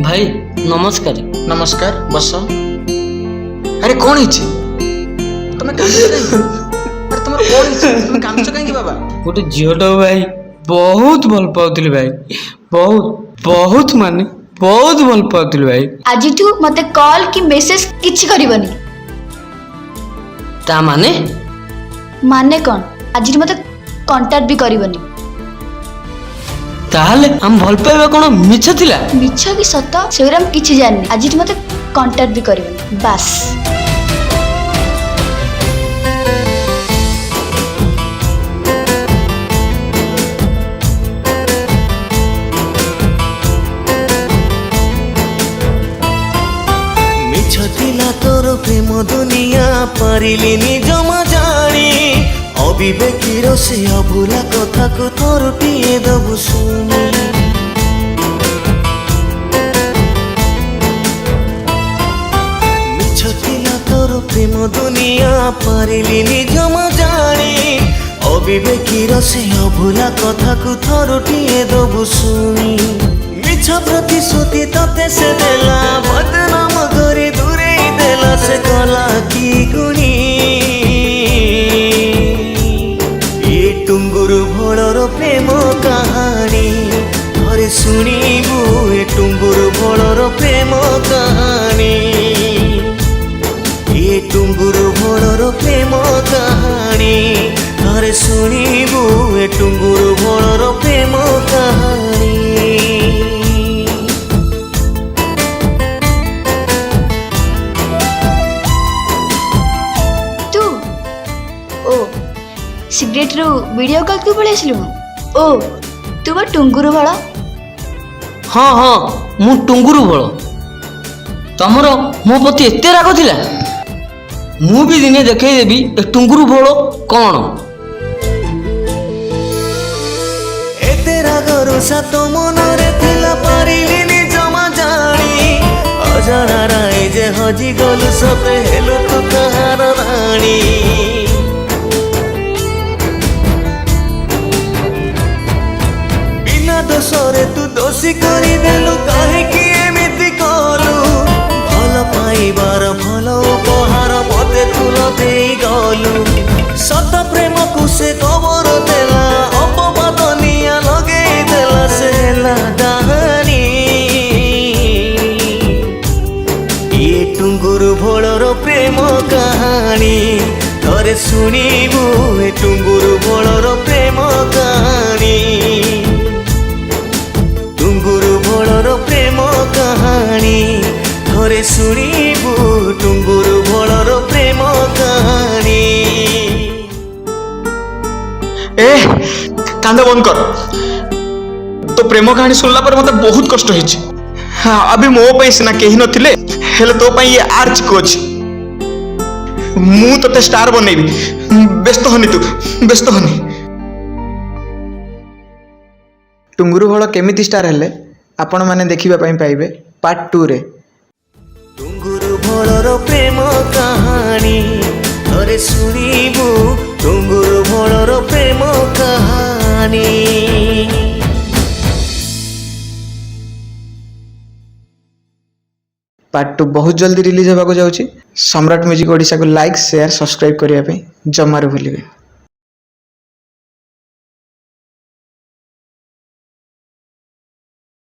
भाई नमस्कार। नमस्कार बस। अरे कौन हिची तुम अरे तुम कौन हिची तुम कांच कहीं बाबा गोटे झीटा भाई बहुत भल पाउଥିଲି भाई बहुत बहुत माने बहुत भल पाउଥିଲି भाई। आज मते कॉल कि मेसेज किछि करबनी ता माने माने कौन आज मते कांटेक्ट भी करबनी ताहले हम भल पाइबा कोन मिछ थिला मिछ कि सत सेरम किछि जाननी आज मते कांटेक्ट भी करबनी बस। मिछ थिला तोर प्रेम दुनिया पारिलिनी जमा जानी अविवेकीर से अभूला कथा को थोरटिए दबु शुणी मिछ थिला तोर प्रेम दुनिया पारिलिनी जमा जानी अविवेकीर से अभूला कथा को थोरटिए दबु शुणी मिछ प्रतिश्रुति तते से देला बदनाम करे दूरे देला से कला की गुणी टुंगुरु भोलर प्रेम कहानी थरे शुणिबु ए टुंगुरु भोलर प्रेम कहानी ए टुंगुरु भोलर प्रेम कहानी थरे शुणिबु ए टुंगुरु भोलर प्रेम कहानी। सिगरेट रू वीडियो कॉल क्यों पळे आसलु ओ तू बा टुंगुरु भळ हाँ हाँ मु टुंगुरु भळ तमर मो प्रति एते राग थिला मु भी दिने देखै देबी ए टुंगुरु भळ कोन एते राग रोसा तो मनरे थिला पारिलिनी जमा जानी अजरा राय जे हजी गलु सते हेलो तू कहार रानी दोषरे तू दोषी करी देलु काहे कि एमिति कलु भल पाइबार भल उपहार मते तुल देई गलु सत प्रेम को से खबर देला अपवाद निया लगेई देला से हेला डाहानी ये टुंगुरु भोलर प्रेम कहानी थरे शुणिबु ए टुंगुरु भोलर प्रेम कहानी टुंगुरु भोलर प्रेम कहानी थरे शुणिबु टुंगुरु भोलर प्रेम कहानी। ए कांद बंद कर तो प्रेम कहानी सुनला पर मते बहुत कष्ट होइछि। हाँ अभी मो पई सिना केही नथिले हेले तो पई ये आर्च कोच मु तते स्टार बनेबी व्यस्त हनी तू व्यस्त हनी। टुंगुरु भळ केमिति स्टार हेले आपण माने देखिबा पई पाइबे पार्ट 2 रे। टुंगुरु भोलर प्रेम कहानी थरे शुणिबु टुंगुरु भोलर प्रेम कहानी। पार्ट 2 बहुत जल्दी रिलीज होगा जाउची। सम्राट म्यूजिक ओडिशा को लाइक शेयर सब्सक्राइब करिया पे जमारे भूलिबे।